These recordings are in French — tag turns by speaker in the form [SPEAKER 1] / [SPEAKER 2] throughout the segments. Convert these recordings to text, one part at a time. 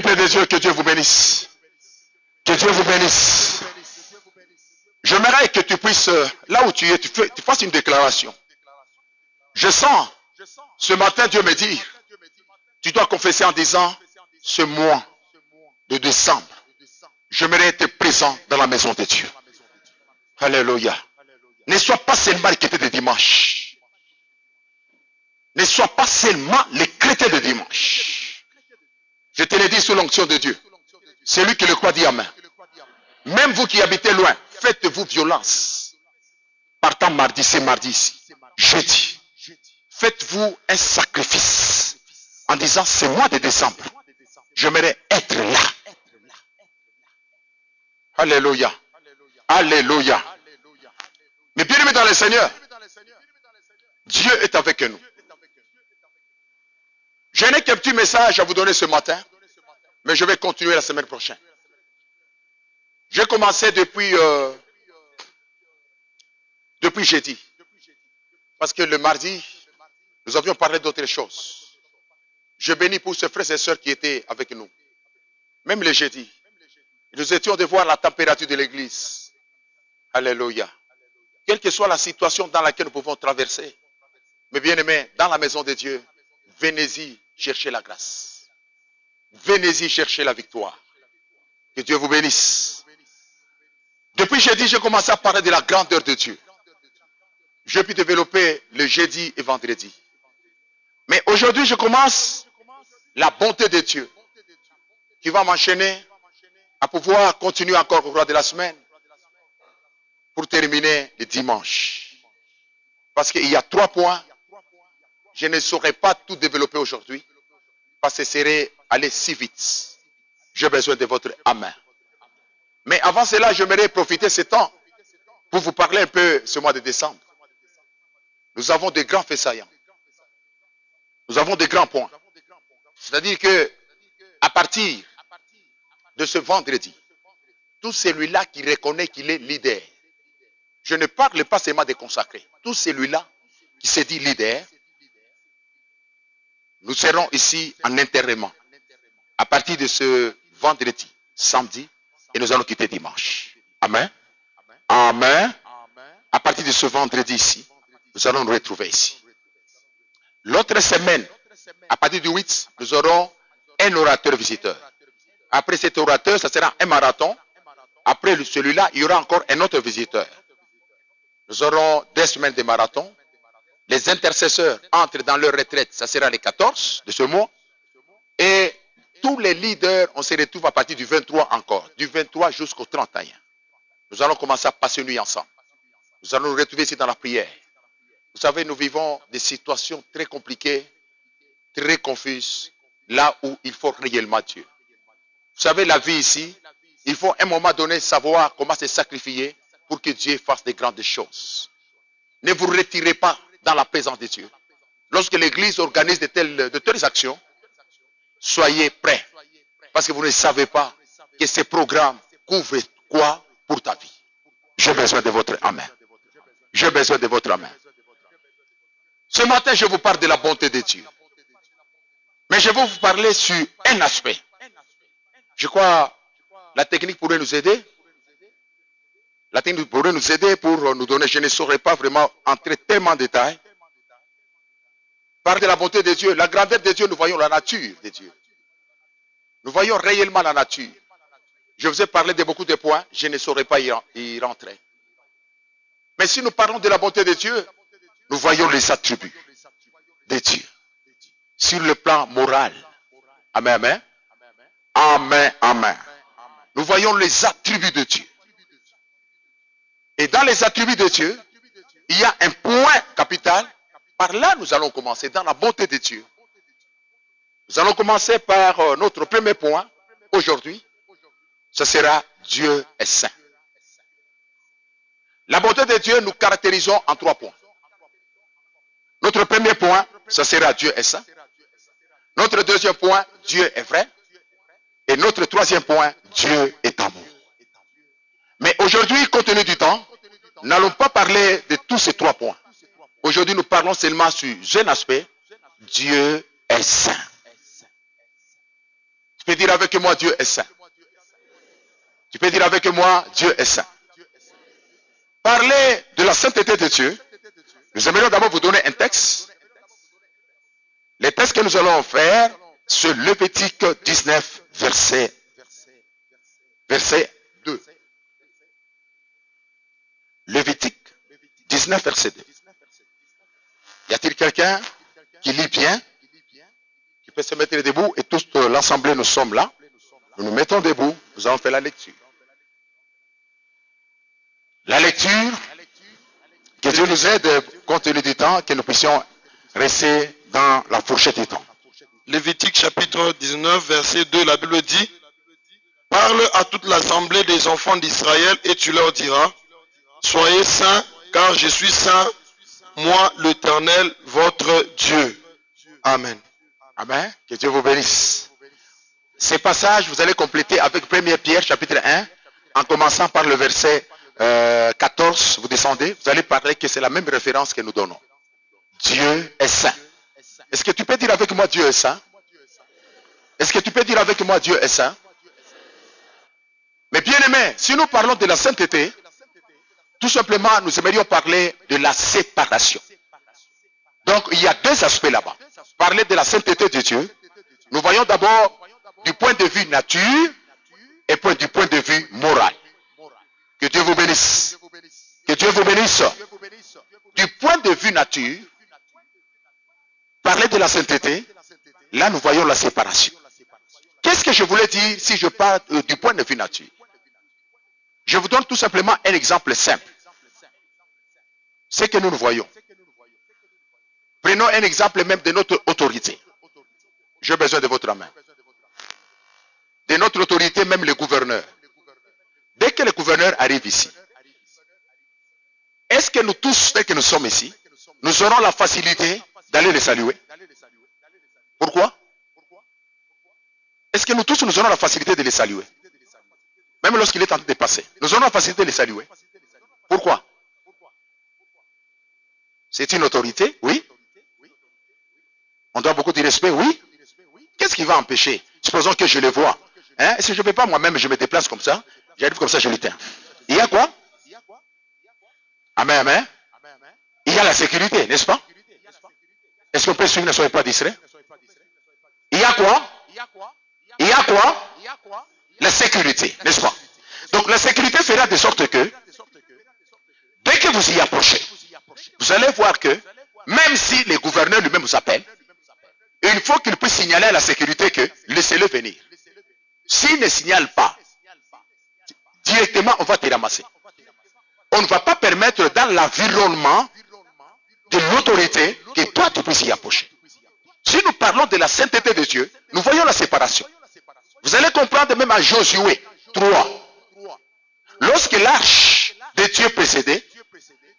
[SPEAKER 1] Peuple de Dieu, que Dieu vous bénisse. Que Dieu vous bénisse. J'aimerais que tu puisses, là où tu es, tu fasses une déclaration. Je sens, ce matin, Dieu me dit, tu dois confesser en disant, ce mois de décembre, j'aimerais être présent dans la maison de Dieu. Alléluia. Ne sois pas seulement le chrétien de dimanche. Ne sois pas seulement le chrétien de dimanche. Je te l'ai dit sous l'onction de Dieu. Celui qui le croit dit Amen. Même vous qui habitez loin, faites-vous violence. Partant mardi, c'est mardi ici. Jeudi. Faites-vous un sacrifice en disant ce mois de décembre, j'aimerais être là. Alléluia. Alléluia. Mais bien aimé dans le Seigneur, Dieu est avec nous. Je n'ai qu'un petit message à vous donner ce matin, mais je vais continuer la semaine prochaine. J'ai commencé depuis jeudi. Parce que le mardi, nous avions parlé d'autres choses. Je bénis pour ces frères et sœurs qui étaient avec nous. Même le jeudi. Nous étions de voir la température de l'église. Alléluia. Quelle que soit la situation dans laquelle nous pouvons traverser. Mais bien aimés, dans la maison de Dieu, venez-y chercher la grâce. Venez-y chercher la victoire. Que Dieu vous bénisse. Depuis jeudi, j'ai commencé à parler de la grandeur de Dieu. Je puis développer le jeudi et vendredi. Mais aujourd'hui, je commence la bonté de Dieu qui va m'enchaîner à pouvoir continuer encore au cours de la semaine pour terminer le dimanche. Parce qu'il y a 3 points. Je ne saurais pas tout développer aujourd'hui parce que ce serait aller si vite. J'ai besoin de votre amen. Mais avant cela, j'aimerais profiter de ce temps pour vous parler un peu ce mois de décembre. Nous avons des grands faits saillants. Nous avons des grands points. C'est-à-dire que à partir de ce vendredi, tout celui-là qui reconnaît qu'il est leader, je ne parle pas seulement des consacrés, tout celui-là qui se dit leader, nous serons ici en enterrement à partir de ce vendredi, samedi, et nous allons quitter dimanche. Amen. Amen. À partir de ce vendredi ici, nous allons nous retrouver ici. L'autre semaine, à partir du 8, nous aurons un orateur visiteur. Après cet orateur, ça sera un marathon. Après celui-là, il y aura encore un autre visiteur. Nous aurons 2 semaines de marathon. Les intercesseurs entrent dans leur retraite, ça sera les 14 de ce mois. Et tous les leaders, on se retrouve à partir du 23 encore, du 23 jusqu'au 31. Nous allons commencer à passer une nuit ensemble. Nous allons nous retrouver ici dans la prière. Vous savez, nous vivons des situations très compliquées, très confuses, là où il faut réellement Dieu. Vous savez, la vie ici, il faut à un moment donné savoir comment se sacrifier pour que Dieu fasse de grandes choses. Ne vous retirez pas dans la présence de Dieu. Lorsque l'Église organise de telles actions, soyez prêts. Parce que vous ne savez pas que ces programmes couvrent quoi pour ta vie. J'ai besoin de votre amen. J'ai besoin de votre amen. Ce matin, je vous parle de la bonté de Dieu. Mais je vais vous parler sur un aspect. Je crois la technique pourrait nous aider. La technique pourrait nous aider pour nous donner, je ne saurais pas vraiment entrer tellement en détail. Parler de la bonté de Dieu, la grandeur de Dieu, nous voyons la nature de Dieu. Nous voyons réellement la nature. Je vous ai parlé de beaucoup de points, je ne saurais pas y rentrer. Mais si nous parlons de la bonté de Dieu, nous voyons les attributs de Dieu. Sur le plan moral. Amen, amen. Amen, amen. Nous voyons les attributs de Dieu. Et dans les attributs de Dieu, il y a un point capital. Par là, nous allons commencer dans la bonté de Dieu. Nous allons commencer par notre premier point aujourd'hui. Ce sera Dieu est saint. La bonté de Dieu, nous caractérisons en 3 points. Notre premier point, ce sera Dieu est saint. Notre deuxième point, Dieu est vrai. Et notre troisième point, Dieu est amour. Mais aujourd'hui, compte tenu du temps, nous n'allons pas parler de tous ces 3 points. Aujourd'hui, nous parlons seulement sur un aspect. Dieu est saint. Je peux dire avec moi, Dieu est saint. Tu peux dire avec moi, Dieu est saint. Parler de la sainteté de Dieu. Nous aimerions d'abord vous donner un texte. Les textes que nous allons faire, c'est Lévitique 19, verset 2. Lévitique 19, verset 2. Y a-t-il quelqu'un qui lit bien, qui peut se mettre debout, et tous l'assemblée, nous sommes là. Nous nous mettons debout, nous allons faire la lecture. La lecture, que Dieu nous aide, compte tenu du temps, que nous puissions rester dans la fourchette du temps.
[SPEAKER 2] Lévitique chapitre 19, verset 2, la Bible dit, « Parle à toute l'assemblée des enfants d'Israël et tu leur diras, soyez saints, car je suis saint, moi l'Éternel, votre Dieu. » Amen.
[SPEAKER 1] Amen. Que Dieu vous bénisse. Ces passages, vous allez compléter avec 1 Pierre chapitre 1, en commençant par le verset 14, vous descendez, vous allez parler que c'est la même référence que nous donnons. Dieu est saint. Est-ce que tu peux dire avec moi Dieu est saint? Est-ce que tu peux dire avec moi Dieu est saint? Mais bien aimé, si nous parlons de la sainteté, tout simplement nous aimerions parler de la séparation. Donc il y a deux aspects là-bas. Parler de la sainteté de Dieu, nous voyons d'abord du point de vue nature et du point de vue moral. Que Dieu vous bénisse. Que Dieu vous bénisse. Du point de vue nature, parler de la sainteté, là nous voyons la séparation. Qu'est-ce que je voulais dire si je parle du point de vue nature? Je vous donne tout simplement un exemple simple. Ce que nous voyons. Prenons un exemple même de notre autorité. J'ai besoin de votre main. De notre autorité, même le gouverneur. Dès que le gouverneur arrive ici, est-ce que nous tous, dès que nous sommes ici, nous aurons la facilité d'aller les saluer? Pourquoi? Est-ce que nous tous, nous aurons la facilité de les saluer? Même lorsqu'il est en train de passer, nous aurons la facilité de les saluer. Pourquoi? C'est une autorité, oui. On doit beaucoup de respect, oui. Qu'est-ce qui va empêcher? Supposons que je le vois. Hein? Si je ne peux pas moi-même, je me déplace comme ça, j'arrive comme ça, je l'éteins. Il y a quoi? Amen, amen. Il y a la sécurité, n'est-ce pas? Est-ce qu'on peut suivre, ne soyez pas distrait? Il y a quoi? Il y a quoi? La sécurité, n'est-ce pas? Donc la sécurité fera de sorte que, dès que vous y approchez, vous allez voir que, même si le gouverneur lui-même vous appelle, il faut qu'il puisse signaler à la sécurité que laissez-le venir. S'il ne signale pas, directement on va te ramasser. On ne va pas permettre dans l'environnement de l'autorité que toi tu puisses y approcher. Si nous parlons de la sainteté de Dieu, nous voyons la séparation. Vous allez comprendre même à Josué 3. Lorsque l'arche de Dieu précédait,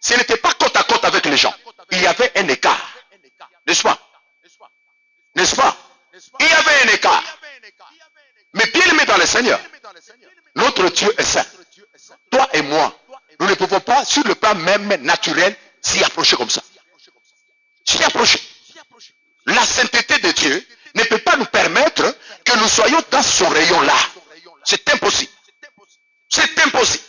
[SPEAKER 1] ce n'était pas côte à côte avec les gens. Il y avait un écart. N'est-ce pas? N'est-ce pas? Il y avait un écart. Mais bien aimé dans le Seigneur, notre Dieu est saint. Toi et moi, nous ne pouvons pas, sur le plan même naturel, s'y approcher comme ça. S'y approcher. La sainteté de Dieu ne peut pas nous permettre que nous soyons dans son rayon-là. C'est impossible. C'est impossible.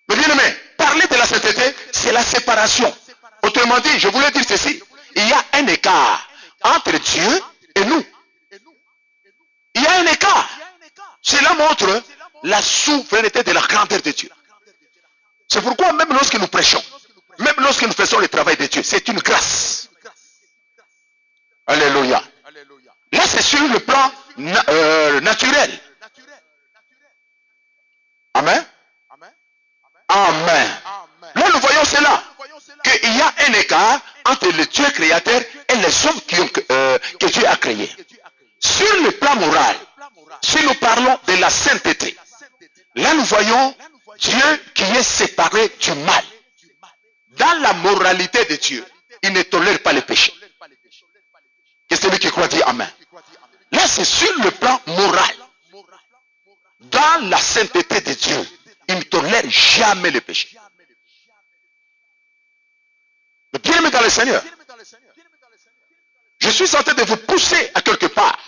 [SPEAKER 1] Mais bien aimé, parler de la sainteté, c'est la séparation. Autrement dit, je voulais dire ceci. Il y a un écart entre Dieu et nous. Il y a un écart. Cela montre la souveraineté de la grandeur de Dieu. C'est pourquoi même lorsque nous prêchons, même lorsque nous faisons le travail de Dieu, c'est une grâce. Alléluia. Là, c'est sur le plan naturel. Amen. Amen. Là, nous voyons cela. Qu'il y a un écart entre le Dieu créateur et les hommes que Dieu a créés. Sur le plan moral, si nous parlons de la sainteté, là nous voyons Dieu qui est séparé du mal. Dans la moralité de Dieu, il ne tolère pas les péchés. Et celui qui croit dit Amen. Là c'est sur le plan moral. Dans la sainteté de Dieu, il ne tolère jamais les péchés. Mais bien aimé dans le Seigneur, je suis en train de vous pousser à quelque part.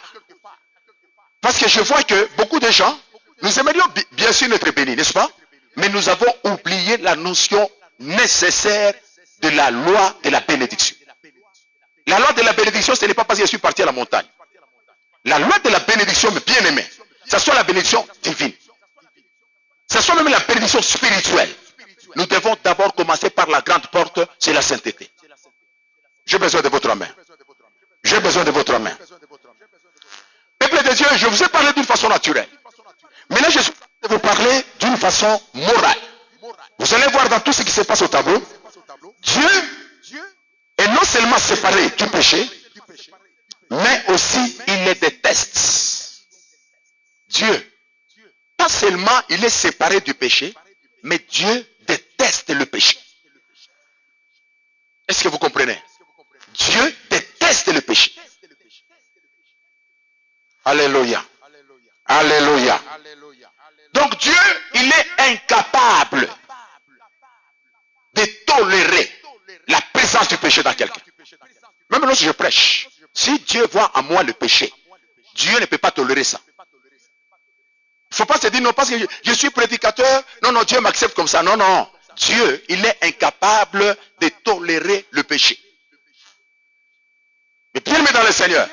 [SPEAKER 1] Parce que je vois que beaucoup de gens, nous aimerions bien sûr être bénis, n'est-ce pas? Mais nous avons oublié la notion nécessaire de la loi de la bénédiction. La loi de la bénédiction, ce n'est pas parce que je suis parti à la montagne. La loi de la bénédiction, mes bien-aimés, ça soit la bénédiction divine, ça soit même la bénédiction spirituelle. Nous devons d'abord commencer par la grande porte, c'est la sainteté. J'ai besoin de votre main. J'ai besoin de votre main. Peuple de Dieu, je vous ai parlé d'une façon naturelle. Maintenant, je suis en train de vous parler d'une façon morale. Vous allez voir dans tout ce qui se passe au tableau, Dieu est non seulement séparé du péché, mais aussi il les déteste. Dieu, pas seulement il est séparé du péché, mais Dieu déteste le péché. Est-ce que vous comprenez? Dieu déteste le péché. Alléluia. Alléluia. Donc Dieu, il est incapable de tolérer la présence du péché dans quelqu'un. Même lorsque je prêche, si Dieu voit en moi le péché, Dieu ne peut pas tolérer ça. Il ne faut pas se dire, non, parce que je suis prédicateur, non, Dieu m'accepte comme ça. Non. Dieu, il est incapable de tolérer le péché. Mais bien aimé dans le Seigneur,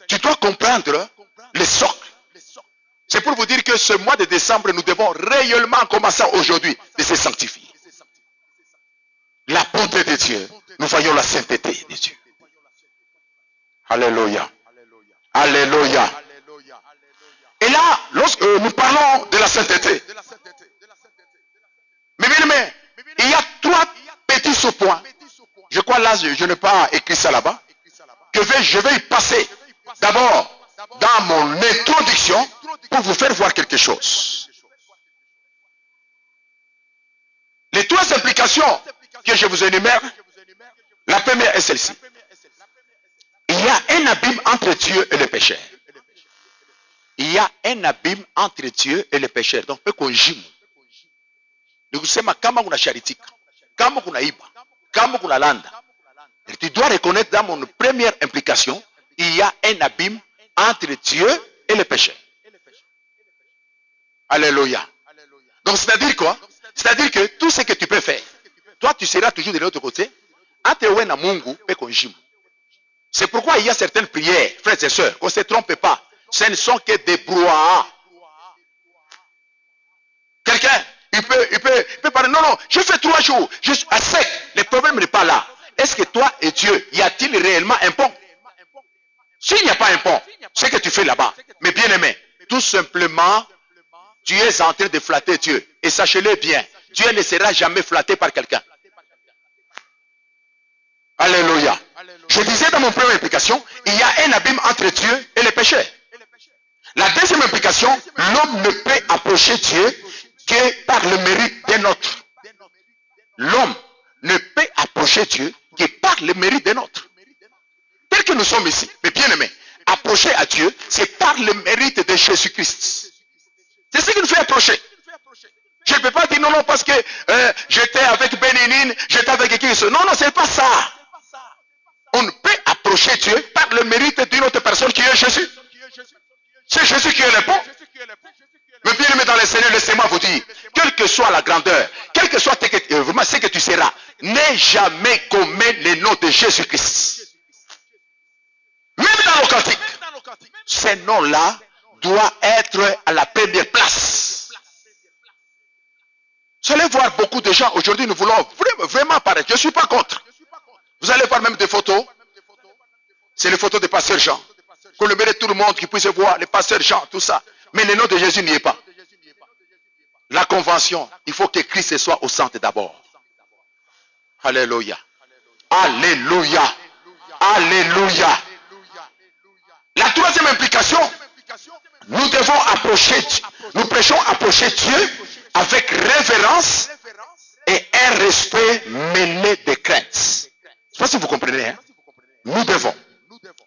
[SPEAKER 1] tu dois comprendre le socle. C'est pour vous dire que ce mois de décembre, nous devons réellement commencer aujourd'hui de se sanctifier. La bonté de Dieu, nous voyons la sainteté de Dieu. Alléluia. Alléluia. Et là, lorsque nous parlons de la sainteté, mais bien aimé, il y a trois petits sous-points. Je crois là, je n'ai pas écrit ça là-bas. Je vais y passer d'abord dans mon introduction pour vous faire voir quelque chose. Les trois implications que je vous énumère, la première est celle-ci. Il y a un abîme entre Dieu et le pécheur. Il y a un abîme entre Dieu et le pécheur. Donc, peu qu'on gime. Nous sommes kama kuna charitika, kama kuna iba, kama kuna landa. Et tu dois reconnaître dans mon première implication, il y a un abîme entre Dieu et le pécheur. Alléluia. Donc, c'est-à-dire quoi? C'est-à-dire que tout ce que tu peux faire, toi, tu seras toujours de l'autre côté. Entre Wena Mungu et Konjim. C'est pourquoi il y a certaines prières, frères et sœurs, qu'on ne se trompe pas. Ce ne sont que des brouhahas. Quelqu'un, il peut parler, non, je fais 3 jours, je suis à sec. Le problème n'est pas là. Est-ce que toi et Dieu, y a-t-il réellement un pont? S'il n'y a pas un pont, ce que tu fais là-bas, mais bien aimé, tout simplement, tu es en train de flatter Dieu. Et sachez-le bien, Dieu ne sera jamais flatté par quelqu'un. Alléluia. Je disais dans mon première implication, il y a un abîme entre Dieu et les pécheurs. La deuxième implication, l'homme ne peut approcher Dieu que par le mérite d'un autre. L'homme ne peut approcher Dieu que par le mérite d'un autre. Tel que nous sommes ici, mais bien aimés, approcher à Dieu, c'est par le mérite de Jésus-Christ. C'est ce qui nous fait approcher. Je ne peux pas dire non, parce que j'étais avec Béninine, j'étais avec qui. Non, ce n'est pas ça. On ne peut approcher Dieu par le mérite d'une autre personne qui est Jésus. C'est Jésus qui est le pont. Mais bien aimé dans le Seigneur, laissez-moi vous dire, quelle que soit la grandeur, quel que soit vraiment ce que tu seras, n'aie jamais commis le nom de Jésus-Christ. Même dans nos cantiques, ce nom-là doit être à la première place. Vous allez voir beaucoup de gens, aujourd'hui nous voulons vraiment paraître, je ne suis pas contre. Vous allez voir même des photos, c'est les photos des pasteurs Jean. Qu'on le mérite tout le monde, qui puisse voir les pasteurs Jean, tout ça. Mais le nom de Jésus n'y est pas. La convention, il faut que Christ soit au centre d'abord. Alléluia. Alléluia. Alléluia. La troisième implication, nous devons approcher, nous prêchons approcher Dieu avec révérence et un respect mêlé de crainte. Je ne sais pas si vous comprenez. Hein? Nous devons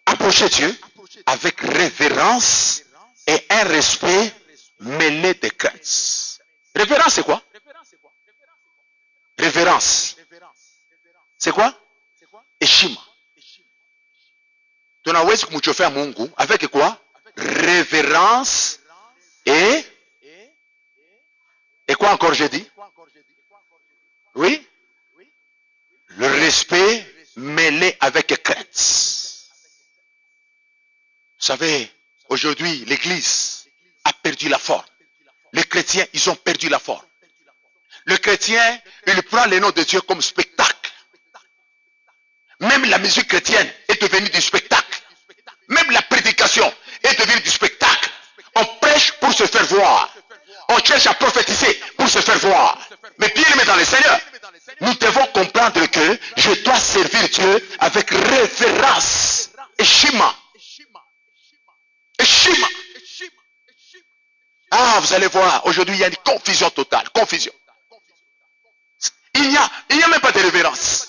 [SPEAKER 1] approcher Dieu avec révérence et un respect mêlé de crainte. Révérence, c'est quoi? Révérence. C'est quoi? Heshima. Tunaweza kumchofea Mungu avec quoi? révérence et quoi encore j'ai dit? Oui? Le respect mêlé avec crainte. Vous savez, aujourd'hui, l'Église a perdu la forme. Les chrétiens, ils ont perdu la forme. Le chrétien, il prend le nom de Dieu comme spectacle. Même la musique chrétienne est devenue du spectacle. Même la prédication est devenue du spectacle. On prêche pour se faire voir. On cherche à prophétiser pour se faire voir. Mais bien aimé dans le Seigneur, nous devons comprendre que je dois servir Dieu avec révérence et shima. Et shima. Ah, vous allez voir, aujourd'hui il y a une confusion totale. Confusion. Il n'y a même pas de révérence.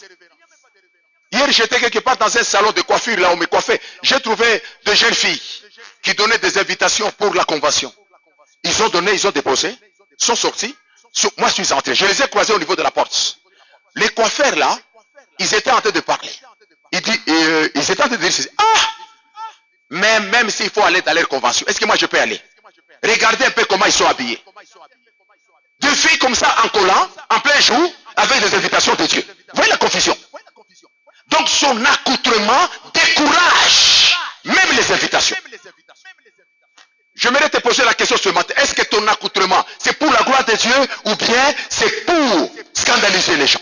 [SPEAKER 1] Hier, j'étais quelque part dans un salon de coiffure, là où on me coiffait. J'ai trouvé de jeunes filles qui donnaient des invitations pour la convention. Ils ont donné, ils ont déposé, sont sortis. Moi, je suis entré. Je les ai croisés au niveau de la porte. Les coiffeurs, là, ils étaient en train de parler. Ils étaient en train de dire, ah, mais même s'il faut aller dans leur convention, est-ce que moi je peux aller? Regardez un peu comment ils sont habillés. Deux filles comme ça, en collant, en plein jour, avec des invitations de Dieu. Vous voyez la confusion? Donc son accoutrement décourage même les invitations. J'aimerais te poser la question ce matin. Est-ce que ton accoutrement, c'est pour la gloire de Dieu ou bien c'est pour scandaliser les gens?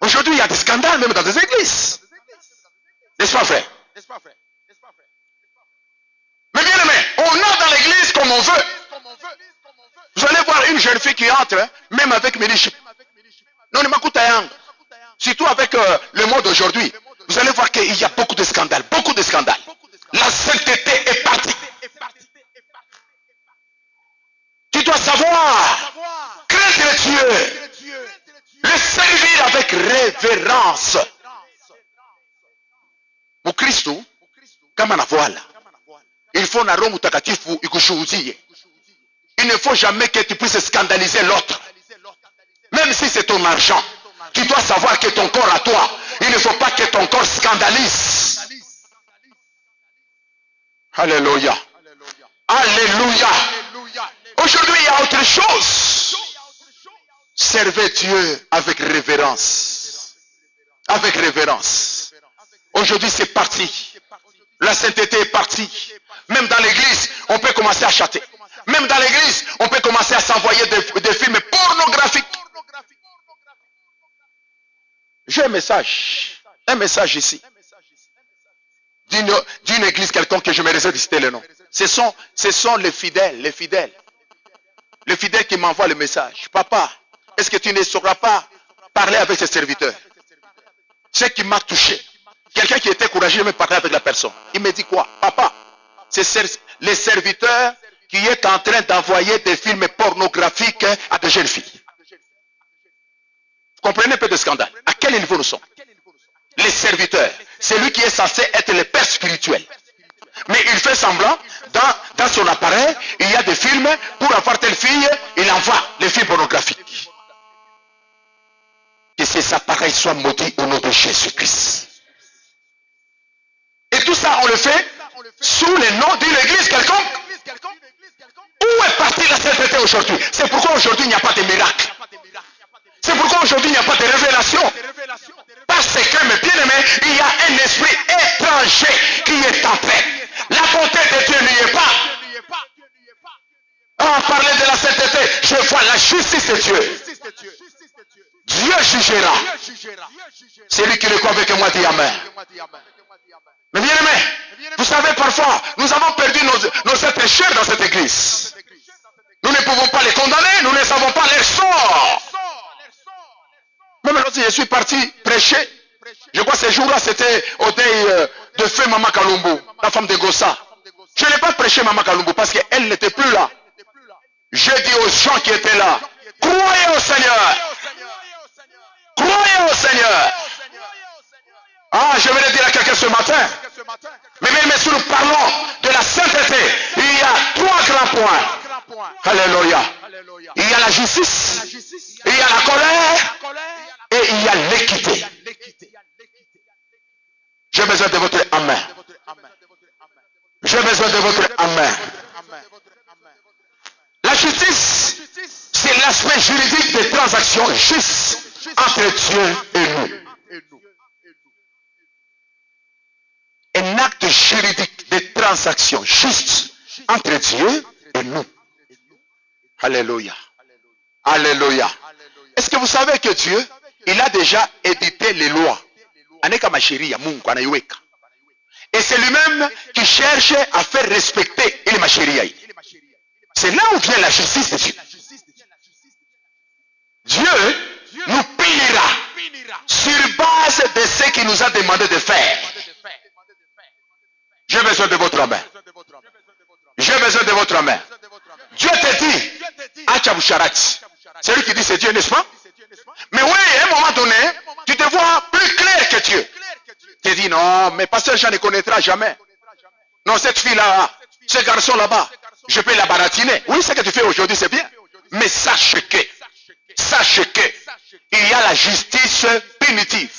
[SPEAKER 1] Aujourd'hui, il y a des scandales même dans des églises. N'est-ce pas vrai? Mais bien aimé, on entre dans l'église comme on veut. Vous allez voir une jeune fille qui entre, même avec Mélichip. Non, ne m'écoute rien. Surtout avec le monde d'aujourd'hui. Vous allez voir qu'il y a beaucoup de scandales. Beaucoup de scandales. La sainteté est partie. Tu dois savoir craindre Dieu. Le servir avec révérence. Pour Christ, kama na voile. Il faut na roho mtakatifu ikushuhudie. Il ne faut jamais que tu puisses scandaliser l'autre. Même si c'est ton argent. Tu dois savoir que ton corps à toi, il ne faut pas que ton corps scandalise. Alléluia. Alléluia. Aujourd'hui, il y a autre chose. Servez Dieu avec révérence. Avec révérence. Aujourd'hui, c'est parti. La sainteté est partie. Même dans l'église, on peut commencer à chanter. Même dans l'église, on peut commencer à s'envoyer des films pornographiques. J'ai un message ici, d'une église quelconque que je me réserve de citer le nom. Ce sont les fidèles qui m'envoient le message. Papa, est-ce que tu ne sauras pas parler avec tes serviteurs? Ce qui m'a touché, quelqu'un qui était courageux de me parler avec la personne. Il me dit quoi? Papa, c'est les serviteurs qui est en train d'envoyer des films pornographiques à de jeunes filles. Vous comprenez un peu de scandale? À quel niveau nous sommes? Les serviteurs, c'est lui qui est censé être le père spirituel. Mais il fait semblant, dans son appareil, il y a des films, pour avoir telle fille, il envoie les films pornographiques. Que ces appareils soient maudits au nom de Jésus-Christ. Et tout ça, on le fait sous le nom d'une église quelconque. Où est partie la sainteté aujourd'hui? C'est pourquoi aujourd'hui il n'y a pas de miracle. C'est pourquoi aujourd'hui il n'y a pas de révélation. Parce que, mes bien-aimés, il y a un esprit étranger qui est entré. La bonté de Dieu n'y est pas. En parlant de la sainteté, je vois la justice de Dieu. Dieu jugera. Celui qui le croit avec moi dit Amen. Mais bien-aimés, vous savez, parfois, nous avons perdu nos êtres chers dans cette église. Nous ne pouvons pas les condamner, nous ne savons pas leur sort. Même lorsque je suis parti prêcher, je crois que ce jour-là, c'était au deuil de feu Mama Kalumbu, la femme de Gossa. Je n'ai pas prêché Mama Kalumbu parce qu'elle n'était plus là. J'ai dit aux gens qui étaient là, croyez au Seigneur. Croyez au Seigneur. Ah, je vais le dire à quelqu'un ce matin. Mais même si nous parlons de la sainteté, il y a trois grands points. Alléluia. Il y a la justice, il y a la colère et il y a l'équité. J'ai besoin de votre Amen. J'ai besoin de votre amen. La justice, c'est l'aspect juridique des transactions justes entre Dieu et nous. Un acte juridique de transaction juste entre Dieu et nous. Alléluia. Alléluia. Est-ce que vous savez que Dieu, il a déjà édité les lois? Et c'est lui-même qui cherche à faire respecter les machérias. C'est là où vient la justice de Dieu. Dieu nous punira sur base de ce qu'il nous a demandé de faire. J'ai besoin de votre main. J'ai besoin de votre main. Dieu te dit, Achabusharati. C'est lui qui dit c'est Dieu, n'est-ce pas? Mais oui, à un moment donné, tu te vois plus clair que Dieu. Tu te dis non, mais pasteur Jean ne connaîtra jamais. Non, cette fille-là, ce garçon là-bas, je peux la baratiner. Oui, ce que tu fais aujourd'hui, c'est bien. Mais sache que, il y a la justice punitive.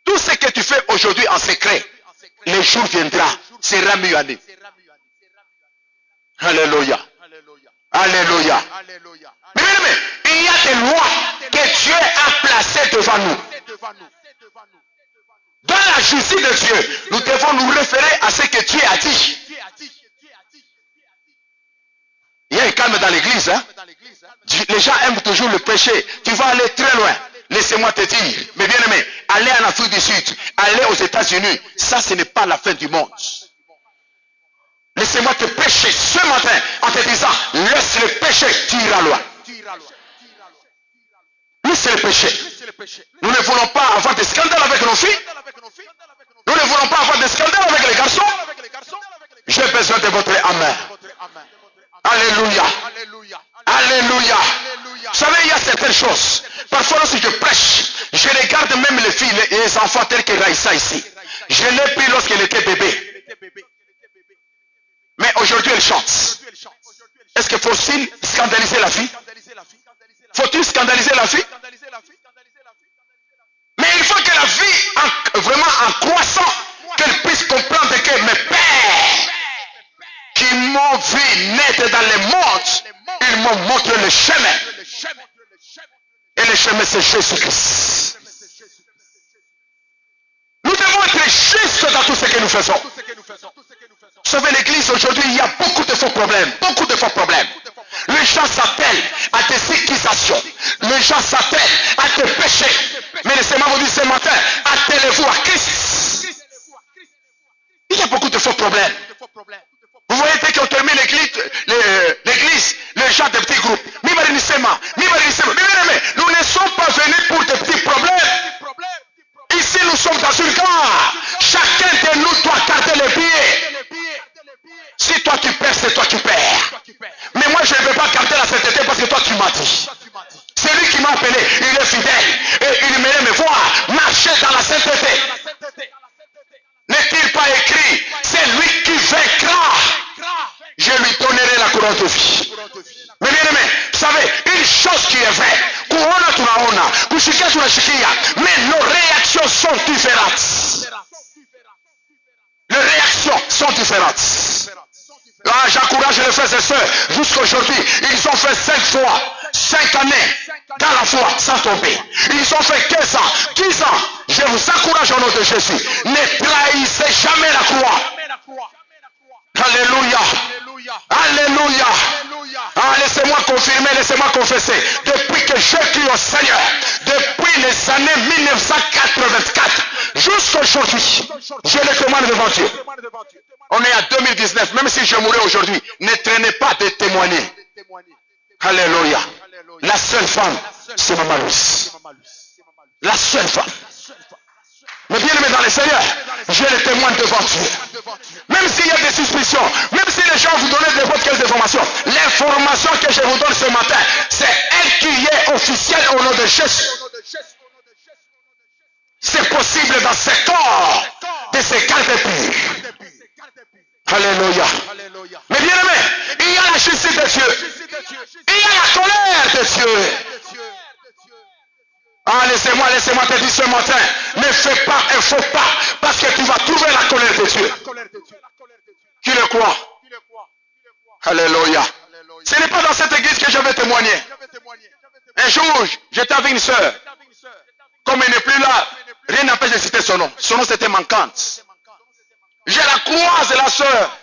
[SPEAKER 1] Tout ce que tu fais aujourd'hui en secret, le jour viendra, sera mieux année. Alléluia. Alléluia. Mais il y a des lois que Dieu a placées devant nous. Dans la justice de Dieu, nous devons nous référer à ce que Dieu a dit. Il y a un calme dans l'église. Hein? Les gens aiment toujours le péché. Tu vas aller très loin. Laissez-moi te dire, mes bien-aimés, aller en Afrique du Sud, aller aux États-Unis, ça ce n'est pas la fin du monde. Laissez-moi te pécher ce matin en te disant, laisse le péché, tu iras loin. Laisse le péché. Nous ne voulons pas avoir des scandales avec nos filles. Nous ne voulons pas avoir des scandales avec les garçons. J'ai besoin de votre amen. Alléluia. Alléluia. Vous savez, il y a certaines choses. Parfois, lorsque je prêche, je regarde même les filles et les enfants tels que Raïssa ici. Je l'ai pris lorsqu'elle était bébé. Mais aujourd'hui, elle chante. Est-ce qu'il faut-il scandaliser la fille? Faut-il scandaliser la fille? Mais il faut que la fille, vraiment en croissant, qu'elle puisse comprendre que mes pères qui m'ont vu naître dans le monde, ils m'ont montré le chemin. Et le chemin, c'est Jésus-Christ. Nous devons être justes dans tout ce que nous faisons. Vous savez, l'église aujourd'hui, il y a beaucoup de faux problèmes. Beaucoup de faux problèmes. Les gens s'appellent à des accusations. Les gens s'appellent à des péchés. Mais laissez-moi vous dire ce matin, attellez-vous à Christ. Il y a beaucoup de faux problèmes. Vous voyez, dès qu'on termine l'église, les gens des petits groupes. Mais nous ne sommes pas venus pour des petits problèmes. Ici, nous sommes dans une gare. Chacun de nous doit garder les billets. Si toi tu perds, c'est toi qui perds. Mais moi, je ne veux pas garder la sainteté parce que toi, tu m'as dit. C'est lui qui m'a appelé. Il est fidèle. Et il m'a me voir marcher dans la sainteté. N'est-il pas écrit? C'est lui qui vaincra. Je lui donnerai la couronne de vie. Mais bien aimé, vous savez, une chose qui est vraie, couronne tunaona, kushika tunashikia, mais nos réactions sont différentes. Les réactions sont différentes. Ah, j'encourage les frères et sœurs, jusqu'aujourd'hui, ils ont fait 5 fois, 5 années dans la foi sans tomber. Ils ont fait 15 ans, 10 ans. Je vous encourage au nom de Jésus. Ne trahissez jamais la croix. Alléluia. Alléluia. Ah, laissez-moi confirmer, laissez-moi confesser. Depuis que je crie au Seigneur, depuis les années 1984, jusqu'à aujourd'hui, je le commande devant Dieu. On est à 2019, même si je mourais aujourd'hui, ne traînez pas de témoigner. Alléluia. La seule femme, c'est Maman Louise. La seule femme. Mais bien aimé dans le Seigneur, je le témoigne devant Dieu. Même s'il y a des suspicions, même si les gens vous donnent n'importe quelle information, l'information que je vous donne ce matin, c'est elle qui est officielle au nom de Jésus. C'est possible dans ce corps de se garder pur. Alléluia. Mais bien aimé, il y a la justice de Dieu. Il y a la colère de Dieu. Ah, laissez-moi te dire ce matin, ne fais pas un faux pas, parce que tu vas trouver la colère de Dieu. Qui le croit? Alléluia. Ce n'est pas dans cette église que je vais témoigner. Un jour, j'étais avec une sœur. Comme elle n'est plus là, rien n'empêche de citer son nom. Son nom c'était Manquante. Je la croise, la sœur.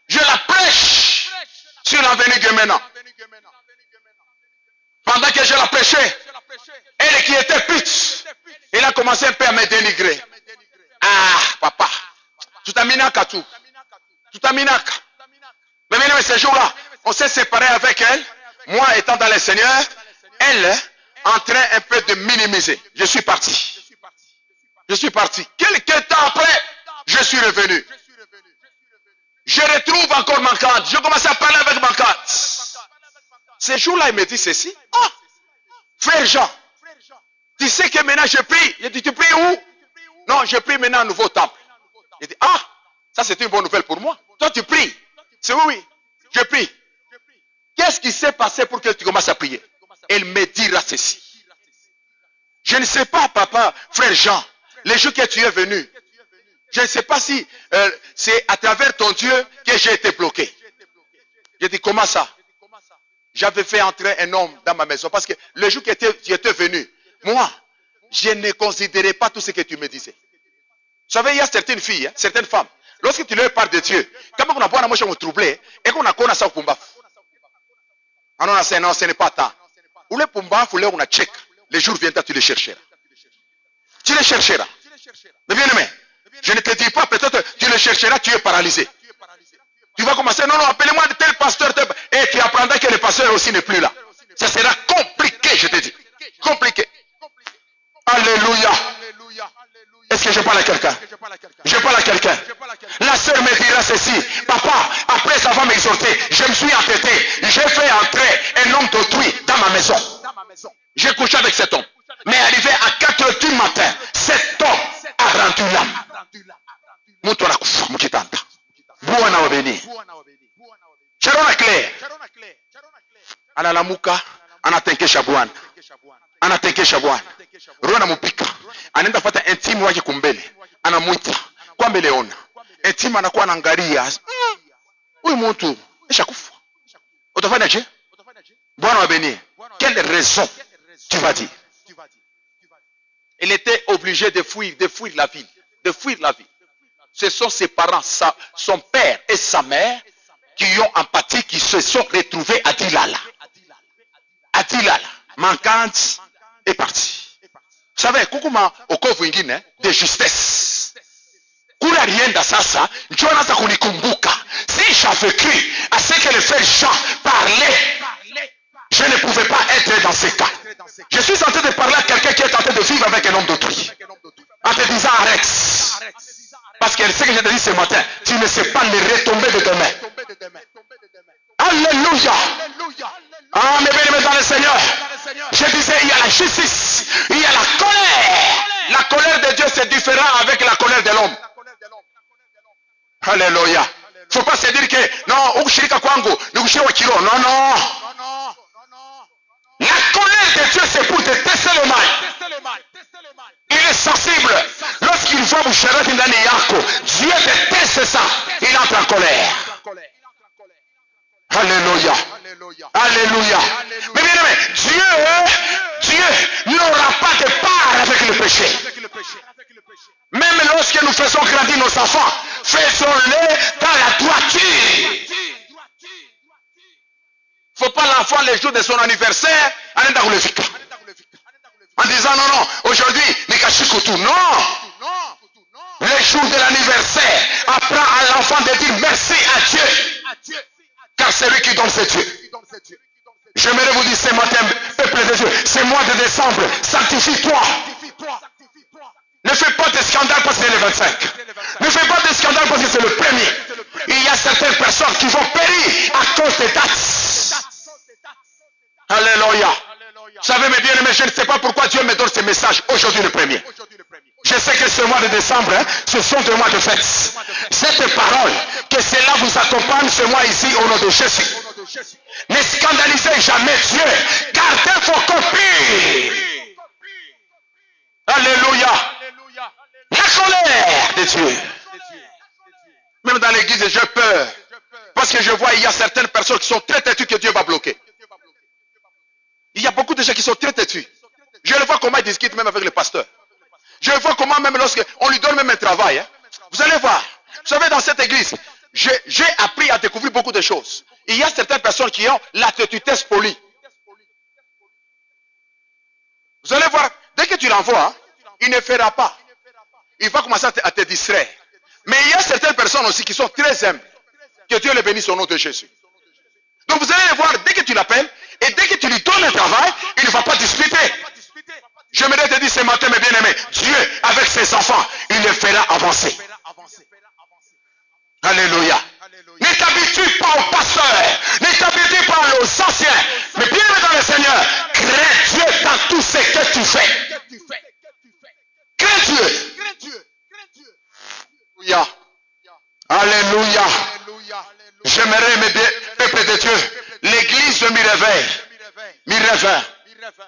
[SPEAKER 1] Je la prêche sur l'avenue Guémena. Pendant que je la prêchais, elle qui était pute, elle a commencé un peu à me dénigrer. Ah, papa, tout a minaka tout. Tout a minaka. Mais maintenant, ce jour-là, on s'est séparés avec elle. Moi étant dans le Seigneur, elle en train un peu de minimiser. Je suis parti. Je suis parti. Quelques temps après, je suis revenu. Je retrouve encore Manquante. Je commence à parler avec Manquante. Ce jour-là, il me dit ceci. Ah, frère Jean, tu sais que maintenant je prie. Je dis, tu pries où? Non, je prie maintenant au nouveau temple. Il dit, ah, ça c'est une bonne nouvelle pour moi. Toi tu pries. C'est oui, je prie. Qu'est-ce qui s'est passé pour que tu commences à prier? Elle me dira ceci. Je ne sais pas, papa, frère Jean, les jours que tu es venu, je ne sais pas si c'est à travers ton Dieu que j'ai été bloqué. Je dis, comment ça? J'avais fait entrer un homme dans ma maison parce que le jour que tu étais venu, moi, je ne considérais pas tout ce que tu me disais. Vous savez, il y a certaines filles, hein, certaines femmes, lorsque tu leur parles de Dieu, quand on a beau moi je me troublais, et qu'on a connu ça au Pumbaf. Ah non, ce n'est pas tant. Ou le Pumbaf, ou le on a check. Les jours viendront, tu les chercheras. Tu les chercheras. Mais bien aimé, je ne te dis pas, peut-être tu les chercheras, tu es paralysé. Tu vas commencer, non, appelez-moi tel pasteur, et tu apprendras que le pasteur aussi n'est plus là. Ça sera compliqué, je te dis. Compliqué. Alléluia. Est-ce que je parle à quelqu'un? Je parle à quelqu'un. La sœur me dira ceci. Papa, après avoir m'exhorté, je me suis entêté. J'ai fait entrer un homme d'autrui dans ma maison. J'ai couché avec cet homme. Mais arrivé à 4 heures du matin, cet homme a rendu l'âme. Mtu anakufa mkitanda. Bwana wabeni. Charona Claire. Analamuka, anatenkesha Bwana. Anatenkesha Bwana. Roho anamupika. Anaenda fuata intimu wake kumbele. Anamuita. Kwa mbele ona. Intimu anakuwa anaangalia. Huyu mtu eshakufa. Utafanya je? Bwana wabeni. Quelle raison tu vas dire? Il était obligé de fuir la ville. De fuir la ville. Ce sont ses parents, son père et sa mère qui ont empathie, qui se sont retrouvés à Dilala. À Dilala. Manquante est parti. Vous savez, kukuma okovu ingine de justesse. Kula rienda sasa, Jonathan kunikumbuka. Si j'avais cru à ce que le frère Jean parlait, je ne pouvais pas être dans ce cas. Je suis en train de parler à quelqu'un qui est en train de vivre avec un homme d'autrui. En te disant arrête. Parce que ce que je te dis ce matin, tu ne sais pas les retombées de demain. Alléluia. Ah, mes bien-aimés dans le Seigneur. Je disais, il y a la justice, il y a la colère. La colère de Dieu, c'est différent avec la colère de l'homme. Alléluia. Il ne faut pas se dire que, non, ukushirika kwangu, nikushirika kilo. Non, non. La colère de Dieu, c'est pour détester le mal. Il est sensible. Lorsqu'il voit Boucherette ndani yako, Dieu déteste ça. Il entre en colère. Alléluia. Alléluia. Mais bien aimé, Dieu n'aura pas de part avec le péché. Même lorsque nous faisons grandir nos enfants, faisons-les dans la droiture. Il ne faut pas l'enfant les jours de son anniversaire en disant non, aujourd'hui, Nikashikutu. Non. Les jours de l'anniversaire, apprends à l'enfant de dire merci à Dieu. Car c'est lui qui donne c'est Dieu. J'aimerais vous dire ce matin, peuple de Dieu, ce mois de décembre, sanctifie-toi. Ne fais pas de scandale parce que c'est le 25. Ne fais pas de scandale parce que c'est le premier. Il y a certaines personnes qui vont périr à cause des dates. Alléluia. Vous savez, mes bien-aimés, je ne sais pas pourquoi Dieu me donne ce message aujourd'hui le premier. Je sais que ce mois de décembre, ce sont des mois de fête. Cette parole, que cela vous accompagne ce mois ici au nom de Jésus. Ne scandalisez jamais Dieu, gardez vos copines. Alléluia. La colère de Dieu. Même dans l'église, j'ai peur. Parce que je vois, il y a certaines personnes qui sont très têtues que Dieu va bloquer. Il y a beaucoup de gens qui sont très têtus. Je le vois comment ils discutent même avec le pasteur. Je le vois comment même lorsqu'on lui donne même un travail. Hein. Vous allez voir. Vous savez, dans cette église, j'ai appris à découvrir beaucoup de choses. Il y a certaines personnes qui ont la têtutesse polie. Vous allez voir, dès que tu l'envoies, hein, il ne fera pas. Il va commencer à te distraire. Mais il y a certaines personnes aussi qui sont très humbles. Que Dieu les bénisse au nom de Jésus. Donc vous allez le voir, dès que tu l'appelles, et dès que tu lui donnes un travail, il ne va pas discuter. J'aimerais te dire ce matin, mes bien-aimés, Dieu, avec ses enfants, il les fera avancer. Alléluia. Ne t'habitue pas aux pasteurs, ne t'habitue pas aux anciens, mais bien dans le Seigneur, crains Dieu dans tout ce que tu fais. Crains Dieu. Alléluia. Alléluia. J'aimerais, mes bien, peuple de Dieu, l'église de Mirevain,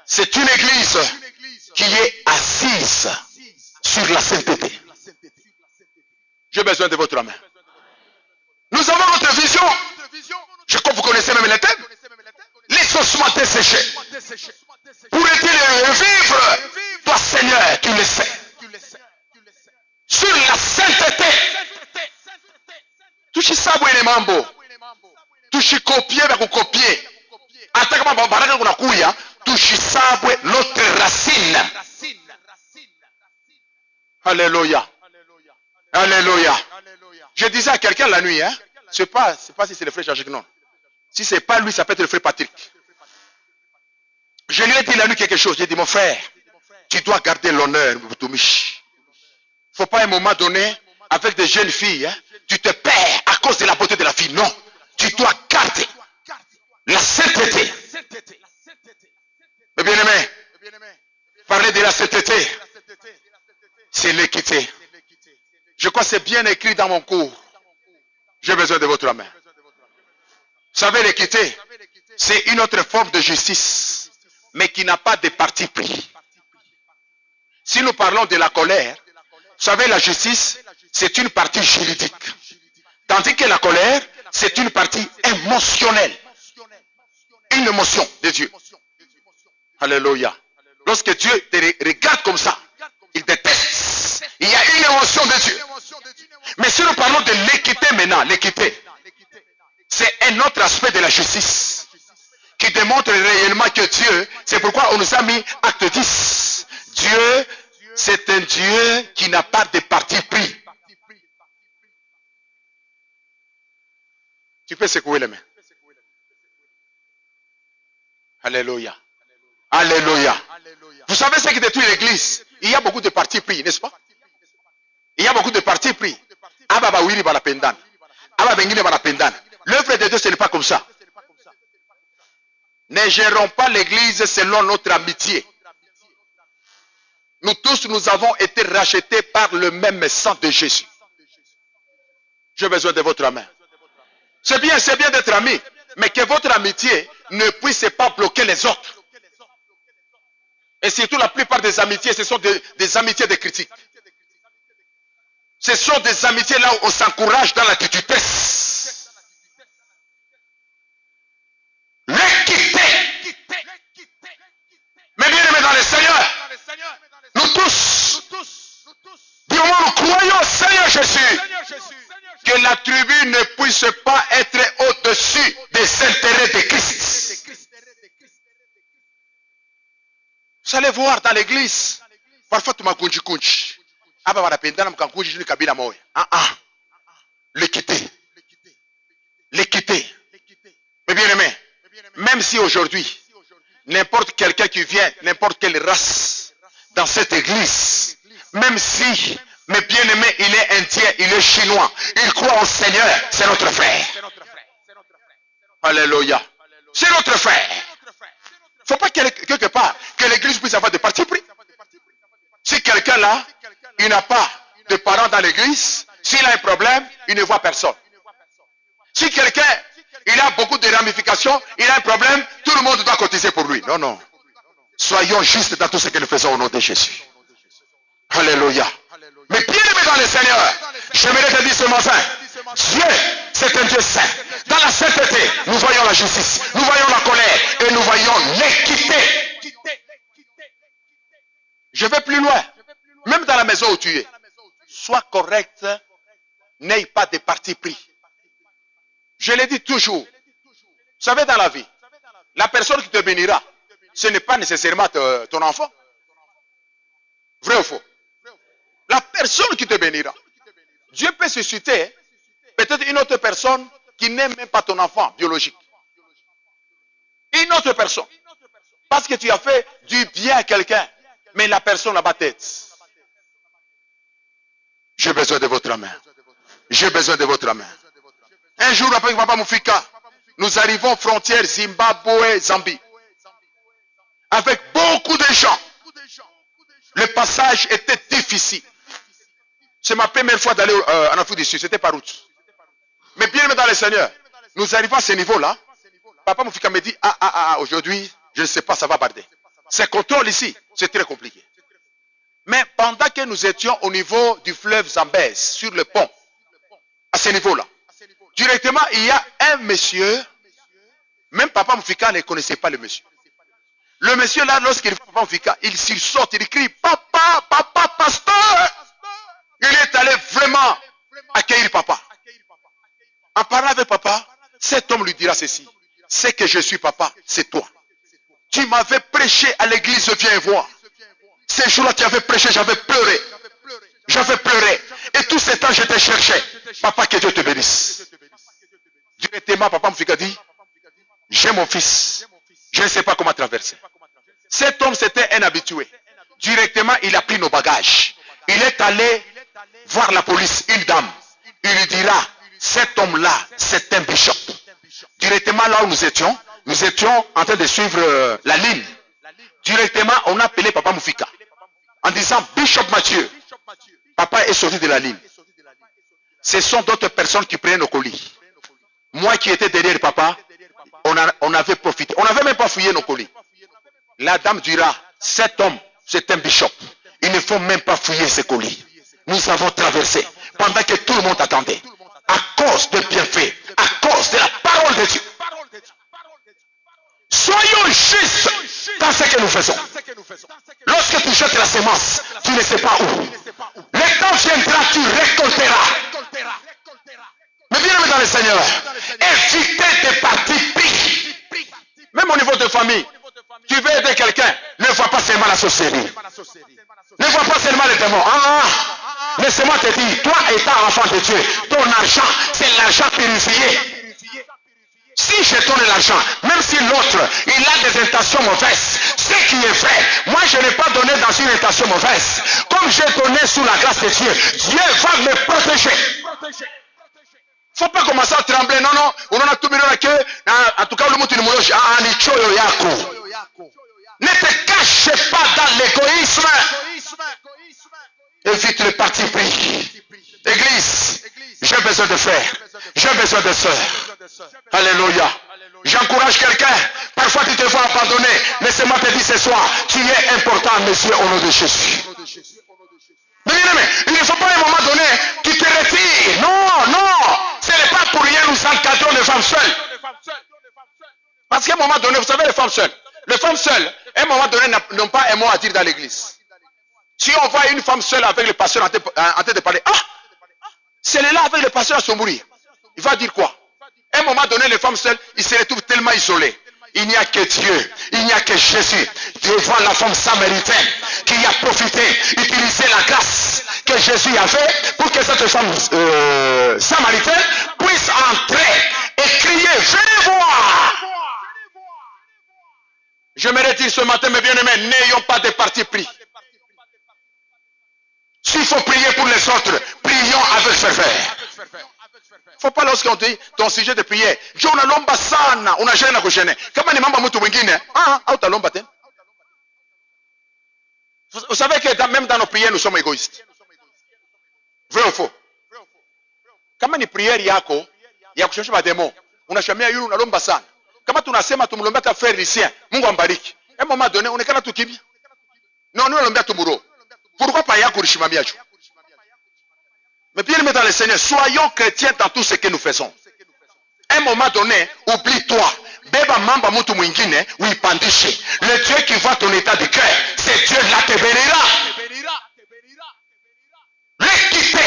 [SPEAKER 1] c'est une église qui est assise sur la sainteté. J'ai besoin de votre main. Nous avons notre vision. Je crois que vous connaissez même les thèmes. Les ossements desséchés. Pourrait-il revivre? Toi, Seigneur, tu le sais. Sur la sainteté. Tushisabwe ile mambo. Tushikopie na kukopie. Hata kama baraka kunakuya, tushisabwe notre racine. Alléluia. Alléluia. Je disais à quelqu'un la nuit, hein, je ne sais pas si c'est le frère Jacques, non. Si ce n'est pas lui, ça peut être le frère Patrick. Je lui ai dit la nuit quelque chose. J'ai dit, mon frère, tu dois garder l'honneur, Boutoumich. Il ne faut pas à un moment donné, avec des jeunes filles, hein, tu te perds à cause de la beauté de la fille. Non. Tu dois garder la sainteté. Mais bien aimé, parler de la sainteté, c'est l'équité. Je crois que c'est bien écrit dans mon cours. J'ai besoin de votre main. Vous savez, l'équité, c'est une autre forme de justice, mais qui n'a pas de parti pris. Si nous parlons de la colère, vous savez, la justice, c'est une partie juridique. Tandis que la colère, c'est une partie émotionnelle. Une émotion de Dieu. Alléluia. Lorsque Dieu te regarde comme ça, il déteste. Il y a une émotion de Dieu. Mais si nous parlons de l'équité maintenant, l'équité, c'est un autre aspect de la justice qui démontre réellement que Dieu, c'est pourquoi on nous a mis acte 10. Dieu, c'est un Dieu qui n'a pas de parti pris. Tu peux secouer les mains. Alléluia. Alléluia. Vous savez ce qui détruit l'église? Il y a beaucoup de partis pris, n'est-ce pas? Il y a beaucoup de partis pris. L'œuvre de Dieu, ce n'est pas comme ça. Ne gérons pas l'église selon notre amitié. Nous tous, nous avons été rachetés par le même sang de Jésus. J'ai besoin de votre main. C'est bien d'être ami, mais que votre amitié ne puisse pas bloquer les autres. Et surtout, la plupart des amitiés, ce sont des amitiés de critique. Ce sont des amitiés là où on s'encourage dans la têtutesse. L'équité. Mais bien aimés dans le Seigneur, nous tous, du moment où nous croyons au Seigneur Jésus, que la tribu ne puisse pas être au-dessus des intérêts de Christ. Vous allez voir dans l'église, parfois tu m'as kunji. L'équité. L'équité. Mais bien aimé, même si aujourd'hui, n'importe quelqu'un qui vient, n'importe quelle race, dans cette église, même si, mais bien aimé, il est indien, il est chinois, il croit au Seigneur, c'est notre frère. Alléluia. C'est notre frère. Il ne faut pas quelque part que l'église puisse avoir des partis pris. Si quelqu'un là, il n'a pas de parents dans l'église, s'il a un problème, il ne voit personne. Si quelqu'un, il a beaucoup de ramifications, il a un problème, tout le monde doit cotiser pour lui. Non, non. Soyons justes dans tout ce que nous faisons au nom de Jésus. Alléluia. Mais bien aimé dans le Seigneur, j'aimerais te dire ce matin, Dieu, c'est un Dieu saint. Dans la sainteté, nous voyons la justice, nous voyons la colère et nous voyons l'équité. Je vais plus loin. Même dans la maison où tu es, sois correct, n'aie pas de parti pris. Je l'ai dit toujours. Vous savez, dans la vie, la personne qui te bénira, ce n'est pas nécessairement ton enfant. Vrai ou faux? La personne qui te bénira. Dieu peut susciter peut-être une autre personne qui n'aime même pas ton enfant biologique. Une autre personne. Parce que tu as fait du bien à quelqu'un. Mais la personne n'a pas tête. J'ai besoin de votre main. J'ai besoin de votre main. Un jour après Papa Moufika, nous arrivons frontière Zimbabwe-Zambie. Avec beaucoup de gens. Le passage était difficile. C'est ma première fois d'aller en Afrique du Sud. C'était par route. Mais bien aimé dans le Seigneur, nous arrivons à ce niveau-là. Papa Moufika me dit, aujourd'hui, je ne sais pas, ça va barder. Ces contrôles ici, c'est très compliqué. Mais pendant que nous étions au niveau du fleuve Zambèze, sur le pont, à ce niveau-là, directement, il y a un monsieur, même Papa Moufika ne connaissait pas le monsieur. Le monsieur là, lorsqu'il voit Papa Moufika, il sursaute, il crie, papa, papa, pasteur. Il est allé vraiment accueillir papa. En parlant avec papa, cet homme lui dira ceci. C'est que je suis papa, c'est toi. Tu m'avais prêché à l'église, viens voir. Ces jours-là, tu avais prêché, j'avais pleuré. J'avais pleuré. Et tout ce temps, je te cherchais. Papa, que Dieu te bénisse. Directement, papa Moufika dit, j'ai mon fils. Je ne sais pas comment traverser. Cet homme, c'était un habitué. Directement, il a pris nos bagages. Il est allé voir la police, une dame. Il lui dira, cet homme-là, c'est un bishop. Directement là où nous étions en train de suivre la ligne. Directement, on a appelé Papa Moufika. En disant, Bishop Mathieu, papa est sorti de la ligne. Ce sont d'autres personnes qui prenaient nos colis. Moi qui étais derrière papa, on avait profité. On n'avait même pas fouillé nos colis. La dame dira, cet homme, c'est un bishop. Il ne faut même pas fouiller ses colis. Nous avons traversé pendant que tout le monde attendait. À cause des bienfaits, à cause de la parole de Dieu. Soyons justes dans ce que nous faisons. Lorsque tu jettes la semence, tu ne sais pas où. Le temps viendra, tu récolteras. Mais bien aimé dans le Seigneur, évitez des partis pris. Même au niveau de famille, tu veux aider quelqu'un, ne vois pas seulement la sorcellerie. Ne vois pas seulement les démons. Laisse-moi te dire, toi étant enfant de Dieu, ton argent, c'est l'argent purifié. Si je donne l'argent, même si l'autre, il a des intentions mauvaises, ce qui est vrai, moi je n'ai pas donné dans une intention mauvaise. Comme j'ai donné sous la grâce de Dieu, Dieu va me protéger. Faut pas commencer à trembler, non, on a tout mis en tout cas, le monde est ne te cache pas dans l'égoïsme. Évite le parti pris. Église, j'ai besoin de frères, j'ai besoin de sœurs. Alléluia. J'encourage quelqu'un. Parfois tu te vois abandonner. Laissez-moi te dire ce soir, tu es important, monsieur, au nom de Jésus. Mais bien aimé, il ne faut pas à un moment donné, tu te retires. Non. Ce n'est pas pour rien nous encadrons les femmes seules. Parce qu'à un moment donné, vous savez, les femmes seules, à un moment donné, n'ont pas un mot à dire dans l'église. Si on voit une femme seule avec le pasteur en train de parler, c'est là avec le pasteur à se mourir. Il va dire quoi? À un moment donné, les femmes seules, ils se retrouvent tellement isolés. Il n'y a que Dieu, il n'y a que Jésus devant la femme samaritaine qui a profité, utilisé la grâce que Jésus avait pour que cette femme samaritaine puisse entrer et crier, venez voir. Je me retire ce matin, mes bien-aimés, n'ayons pas de parti pris. S'il faut prier pour les autres, prions avec ferveur. Faut pas lorsqu'on dit ton sujet de prière, je unalomba sana, unashena kushene. Kama ni mambo mtu mwingine, hautalomba tena. Vous savez que même dans nos prières, nous sommes égoïstes. Vrai ou faux? Kama ni prière yako, ya kushosha mademo, unashamia yule unalomba sana. Kama tunasema tumlombea ta frère Lucien, Mungu ambariki. À un moment donné, on est kana tukibia. Non, nous unalombea tumuro. Pourquoi pas yako rishimamia juu? Mais bien aimé dans le Seigneur, soyons chrétiens dans tout ce que nous faisons. À un moment donné, oublie-toi. Beba mamba mutu mwingine, uipandishe. Le Dieu qui voit ton état de cœur, c'est Dieu là te bénira. Les quitter.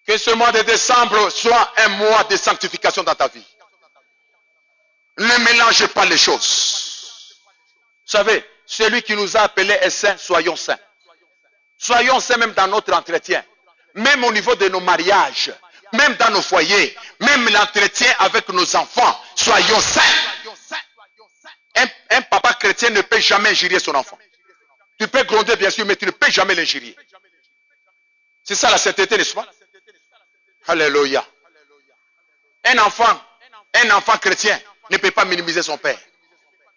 [SPEAKER 1] Que ce mois de décembre soit un mois de sanctification dans ta vie. Ne mélangez pas les choses. Vous savez, celui qui nous a appelés est saint, soyons saints. Soyons saints même dans notre entretien. Même au niveau de nos mariages. Même dans nos foyers. Même l'entretien avec nos enfants. Soyons saints. Un papa chrétien ne peut jamais injurier son enfant. Tu peux gronder bien sûr, mais tu ne peux jamais l'injurier. C'est ça la sainteté, n'est-ce pas? Alléluia. Un enfant chrétien ne peut pas minimiser son père.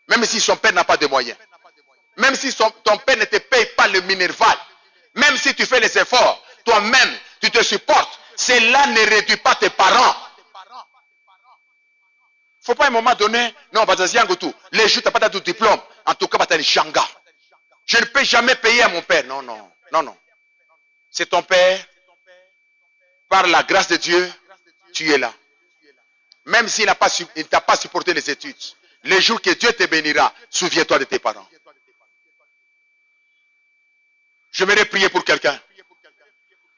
[SPEAKER 1] Même si son père n'a pas de moyens. Même si ton père ne te paye pas le minerval. Même si tu fais les efforts, toi-même, tu te supportes. Cela ne réduit pas tes parents. Faut pas à un moment donné, non, tout. Les jours, tu n'as pas de diplôme. En tout cas, tu as shanga. Je ne peux jamais payer à mon père. Non. C'est ton père. Par la grâce de Dieu, tu es là. Même s'il ne t'a pas supporté les études. Les jours que Dieu te bénira, souviens-toi de tes parents. J'aimerais prier pour quelqu'un.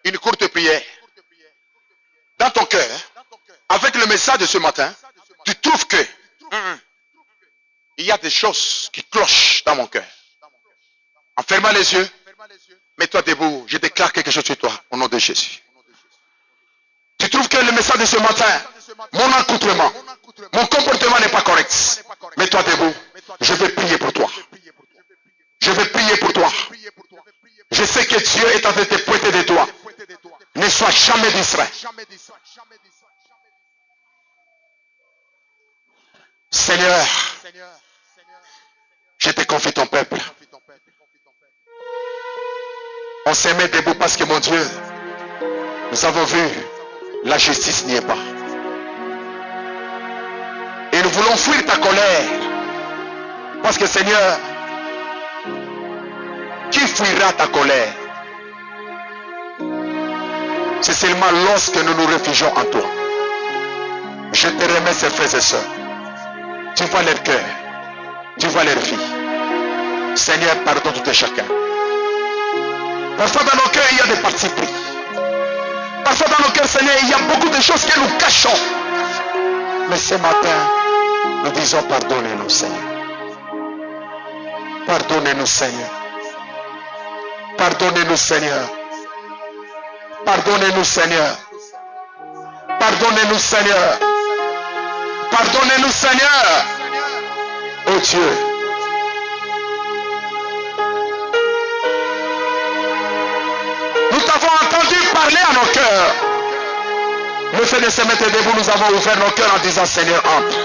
[SPEAKER 1] Une courte prière. Dans ton cœur, avec le message de ce matin, tu trouves que il y a des choses qui clochent dans mon cœur. En fermant les yeux, mets-toi debout. Je déclare quelque chose sur toi, au nom de Jésus. Tu trouves que le message de ce matin, mon accoutrement, mon comportement n'est pas correct. Mets-toi debout. Je vais prier pour toi. Je vais prier pour toi. Je sais que Dieu est en train de te pointer des doigts. Ne sois jamais distrait. Seigneur, je te confie ton peuple. On se met debout parce que mon Dieu, nous avons vu, la justice n'y est pas. Et nous voulons fuir ta colère. Parce que Seigneur, qui fuira ta colère? C'est seulement lorsque nous nous réfugions en toi. Je te remets ces frères et sœurs. Tu vois leur cœur. Tu vois leur vie. Seigneur, pardonne tout et chacun. Parfois dans nos cœurs, il y a des partis pris. Parfois dans nos cœurs, Seigneur, il y a beaucoup de choses que nous cachons. Mais ce matin, nous disons pardonnez-nous, Seigneur. Pardonnez-nous, Seigneur. Pardonnez-nous, Seigneur. Pardonnez-nous, Seigneur. Pardonnez-nous, Seigneur. Pardonnez-nous, Seigneur. Oh Dieu. Nous t'avons entendu parler à nos cœurs. Le fait de se mettre debout, nous avons ouvert nos cœurs en disant Seigneur, entre.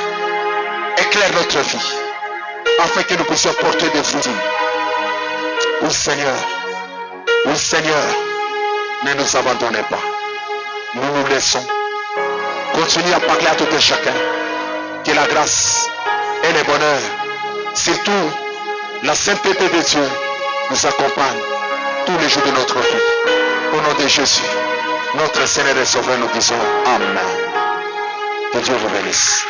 [SPEAKER 1] Éclaire notre vie. Afin que nous puissions porter des fruits. Oui, Seigneur. Oui, Seigneur. Ne nous abandonnez pas. Nous nous laissons. Continuez à parler à tout et chacun. Que la grâce et le bonheur, surtout la sainteté de Dieu, nous accompagne tous les jours de notre vie. Au nom de Jésus, notre Seigneur et Sauveur, nous disons Amen. Que Dieu vous bénisse.